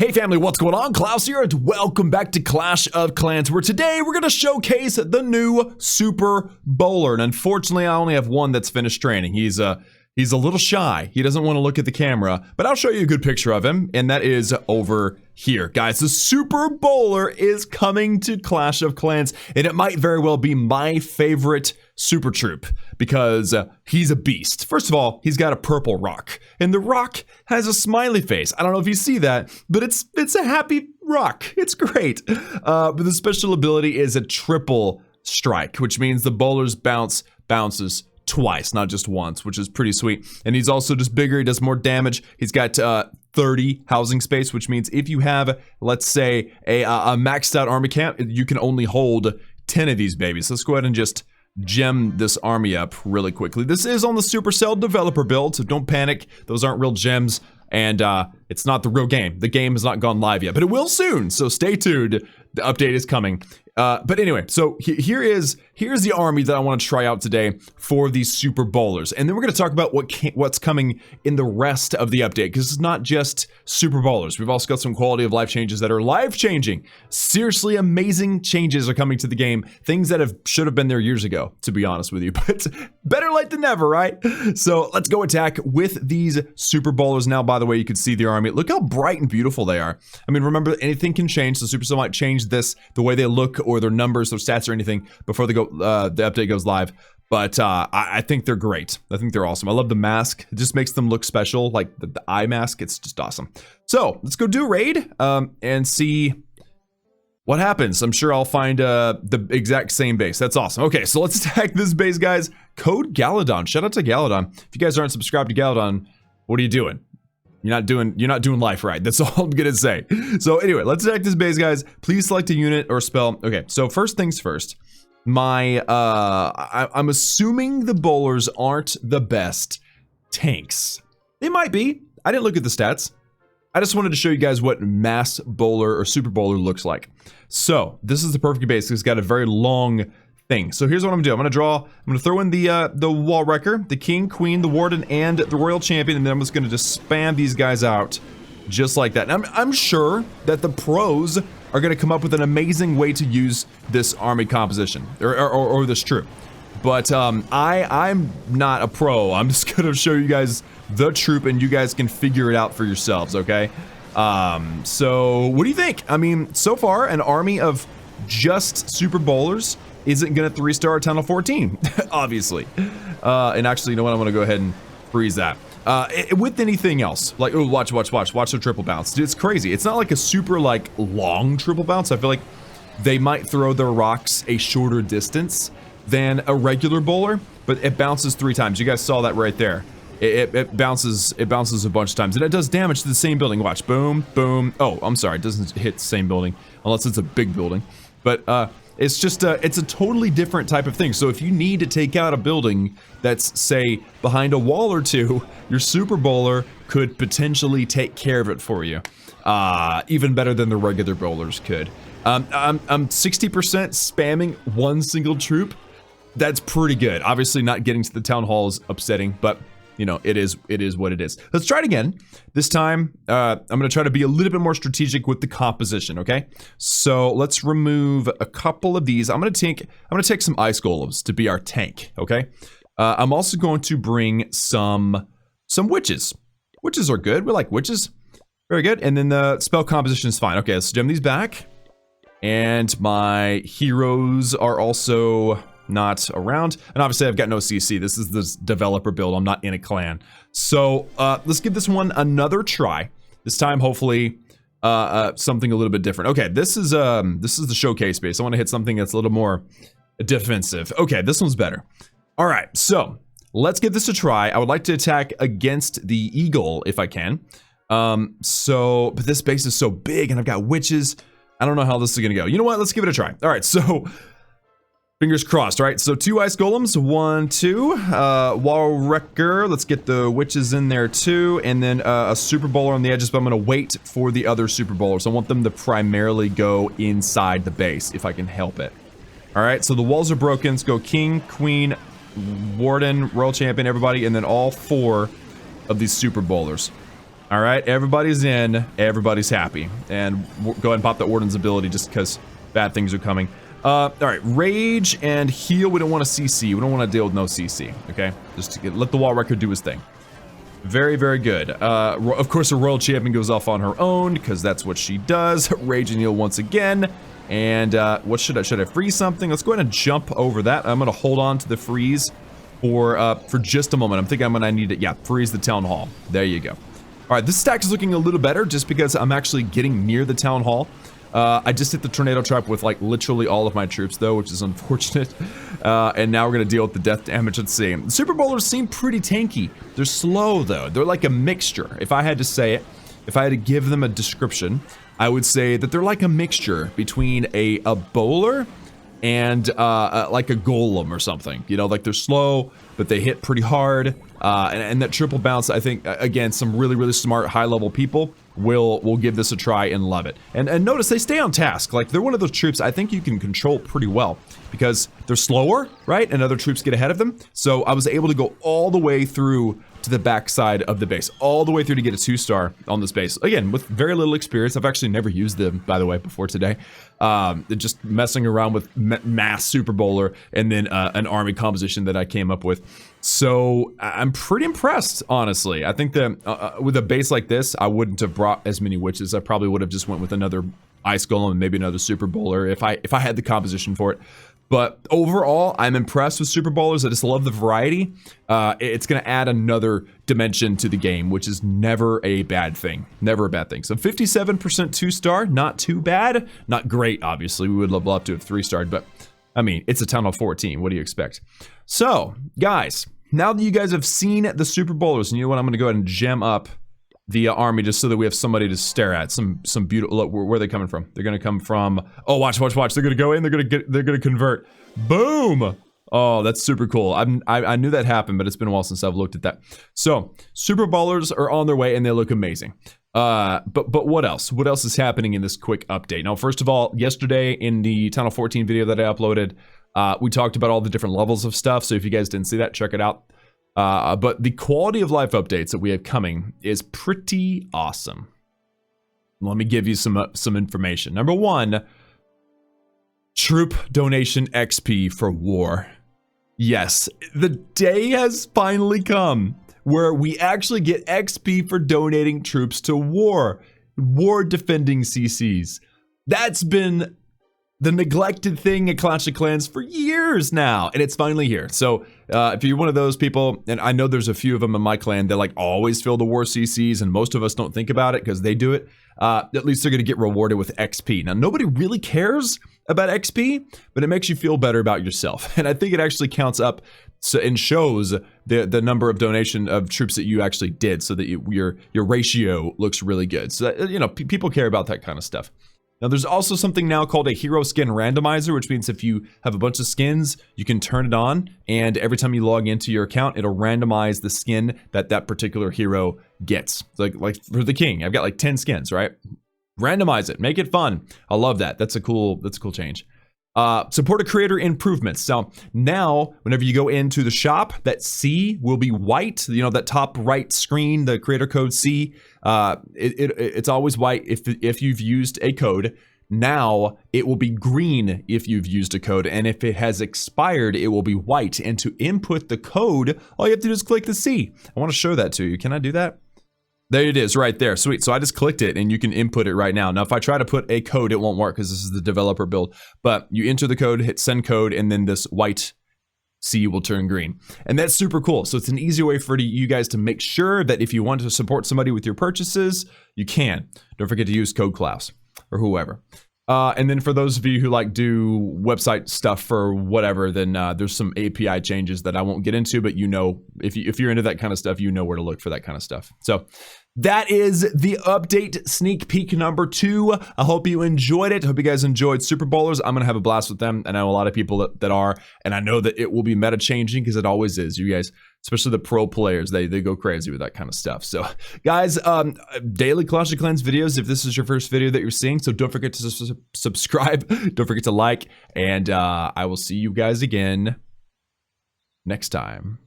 Hey family, what's going on? Klaus here, and welcome back to Clash of Clans, where today we're going to showcase the new Super Bowler. And unfortunately, I only have one that's finished training. He's a little shy. He doesn't want to look at the camera, but I'll show you a good picture of him, and that is over here. Guys, the Super Bowler is coming to Clash of Clans, and it might very well be my favorite super troop because he's a beast. First of all, he's got a purple rock, and the rock has a smiley face. I don't know if you see that, but it's a happy rock. It's great. But the special ability is a triple strike, which means the bowler's bounces twice, not just once, which is pretty sweet. And he's also just bigger. He does more damage. He's got 30 housing space, which means if you have, let's say, a maxed out army camp, you can only hold 10 of these babies. Let's go ahead and just gem this army up really quickly. This is on the Supercell developer build, so don't panic. Those aren't real gems, and it's not the real game. The game has not gone live yet, but it will soon, so stay tuned. The update is coming. But anyway, so here's the army that I want to try out today for these Super Bowlers. And then we're going to talk about what's coming in the rest of the update, because it's not just Super Bowlers. We've also got some quality of life changes that are life-changing. Seriously amazing changes are coming to the game. Things that should have been there years ago, to be honest with you. But better late than never, right? So let's go attack with these Super Bowlers. Now, by the way, you can see the army. Look how bright and beautiful they are. I mean, remember, anything can change. So Supercell might change this, the way they look, or their numbers, their stats, or anything before the update goes live. But I think they're great. I think they're awesome. I love the mask. It just makes them look special, like the eye mask. It's just awesome. So let's go do a raid and see what happens. I'm sure I'll find the exact same base. That's awesome. Okay, so let's attack this base, guys. Code Galadon. Shout out to Galadon. If you guys aren't subscribed to Galadon, what are you doing? You're not doing life right. That's all I'm gonna say. So anyway, let's attack this base, guys. Please select a unit or spell. Okay, so first things first. I'm assuming the bowlers aren't the best tanks. They might be. I didn't look at the stats. I just wanted to show you guys what mass bowler or super bowler looks like. So this is the perfect base. It's got a very long thing. So here's what I'm gonna do. I'm gonna throw in the wall wrecker, the king, queen, the warden, and the royal champion, and then I'm just gonna spam these guys out just like that. And I'm sure that the pros are gonna come up with an amazing way to use this army composition or this troop. But I'm not a pro. I'm just gonna show you guys the troop, and you guys can figure it out for yourselves, okay? So what do you think? I mean, so far, an army of just super bowlers isn't gonna 3-star Tunnel 14, obviously. And actually, you know what? I'm gonna go ahead and freeze that. With anything else, like, oh, watch the triple bounce. Dude, it's crazy. It's not like a super, like, long triple bounce. I feel like they might throw their rocks a shorter distance than a regular bowler, but it bounces 3 times. You guys saw that right there. It bounces a bunch of times, and it does damage to the same building. Watch, boom, boom. Oh, I'm sorry, it doesn't hit the same building unless it's a big building. But it's just it's a totally different type of thing. So if you need to take out a building that's, say, behind a wall or two, your super bowler could potentially take care of it for you, even better than the regular bowlers could. I'm 60% spamming one single troop. That's pretty good. Obviously, not getting to the town hall is upsetting, but you know, it is what it is. Let's try it again. This time, I'm gonna try to be a little bit more strategic with the composition, okay? So let's remove a couple of these. I'm gonna take some ice golems to be our tank, okay? I'm also going to bring some witches. Witches are good. We like witches. Very good. And then the spell composition is fine. Okay, let's gem these back. And my heroes are also not around, and obviously I've got no CC. This is this developer build. I'm not in a clan. So let's give this one another try. This time, hopefully, something a little bit different. Okay, this is the showcase base. I want to hit something that's a little more defensive. Okay, this one's better. All right, so let's give this a try. I would like to attack against the eagle if I can. But this base is so big, and I've got witches. I don't know how this is gonna go. You know what? Let's give it a try. All right, so fingers crossed, right? So 2 ice golems, 1, 2, wall wrecker. Let's get the witches in there too, and then a super bowler on the edges. But I'm gonna wait for the other super bowlers. I want them to primarily go inside the base if I can help it. All right, so the walls are broken. Let's go king, queen, warden, royal champion, everybody, and then all 4 of these super bowlers. All right, everybody's in, everybody's happy. And go ahead and pop the Warden's ability just because bad things are coming. All right, Rage and Heal, we don't want to CC. We don't want to deal with no CC, okay? Just to let the wall record do his thing. Very, very good. Of course, a Royal Champion goes off on her own because that's what she does. Rage and Heal once again. And what should I freeze something? Let's go ahead and jump over that. I'm going to hold on to the freeze for just a moment. I'm thinking I'm going to need it. Yeah, freeze the Town Hall. There you go. All right, this stack is looking a little better just because I'm actually getting near the Town Hall. I just hit the tornado trap with like literally all of my troops though, which is unfortunate. And now we're gonna deal with the death damage. Let's see. The Super Bowlers seem pretty tanky. They're slow though. They're like a mixture. If I had to say it, if I had to give them a description, I would say that they're like a mixture between a bowler and like a golem or something. You know, like they're slow, but they hit pretty hard. And that triple bounce, I think, again, some really, really smart high-level people will give this a try and love it. And notice they stay on task. Like, they're one of those troops I think you can control pretty well because they're slower, right? And other troops get ahead of them. So I was able to go all the way through to the backside of the base, all the way through to get a 2-star on this base. Again, with very little experience. I've actually never used them, by the way, before today. Just messing around with mass Super Bowler and then an army composition that I came up with. So I'm pretty impressed, honestly. I think that with a base like this, I wouldn't have brought as many witches. I probably would have just went with another Ice Golem and maybe another Super Bowler if I had the composition for it. But overall, I'm impressed with Super Bowlers. I just love the variety. It's going to add another dimension to the game, which is never a bad thing. Never a bad thing. So 57% 2-star, not too bad. Not great, obviously. We would love to have 3-starred, but I mean, it's a Town Hall 14. What do you expect? So, guys, now that you guys have seen the Super Bowlers, and you know what? I'm going to go ahead and gem up the army just so that we have somebody to stare at. Some beautiful. Look, where are they coming from? They're going to come from. Oh, watch. They're going to go in. They're going to convert. Boom. Oh, that's super cool. I knew that happened, but it's been a while since I've looked at that. So, Super Bowlers are on their way, and they look amazing. But what else? What else is happening in this quick update? Now, first of all, yesterday in the Town Hall 14 video that I uploaded, we talked about all the different levels of stuff. So if you guys didn't see that, check it out. But the quality of life updates that we have coming is pretty awesome. Let me give you some information. Number one, troop donation XP for war. Yes, the day has finally come where we actually get XP for donating troops to war defending CCs. That's been the neglected thing in Clash of Clans for years now, and it's finally here. So if you're one of those people, and I know there's a few of them in my clan that like always fill the war CCs, and most of us don't think about it because they do it, at least they're going to get rewarded with XP. Now, nobody really cares about XP, but it makes you feel better about yourself, and I think it actually counts up and shows the number of donation of troops that you actually did, so that your ratio looks really good. So that, you know, people care about that kind of stuff. Now, there's also something now called a hero skin randomizer, which means if you have a bunch of skins, you can turn it on, and every time you log into your account, it'll randomize the skin that particular hero gets. Like for the king, I've got like 10 skins, right? Randomize it, make it fun. I love that. That's a cool change. Support a creator improvements. So now, whenever you go into the shop, that C will be white. You know, that top right screen, the creator code C, it's always white if you've used a code. Now it will be green if you've used a code, and if it has expired, it will be white. And to input the code, all you have to do is click the C. I want to show that to you. Can I do that? There it is right there. Sweet. So I just clicked it and you can input it right now. Now, if I try to put a code, it won't work because this is the developer build. But you enter the code, hit send code, and then this white C will turn green. And that's super cool. So it's an easy way for you guys to make sure that if you want to support somebody with your purchases, you can. Don't forget to use code Klaus or whoever. And then for those of you who like do website stuff for whatever, then there's some API changes that I won't get into, but you know, if you're into that kind of stuff, you know where to look for that kind of stuff. So that is the update sneak peek number 2. I hope you enjoyed it. I hope you guys enjoyed Super Bowlers. I'm going to have a blast with them. I know a lot of people that are, and I know that it will be meta changing because it always is. You guys, especially the pro players, they go crazy with that kind of stuff. So guys, daily Clash of Clans videos, if this is your first video that you're seeing, so don't forget to subscribe. Don't forget to like, and I will see you guys again next time.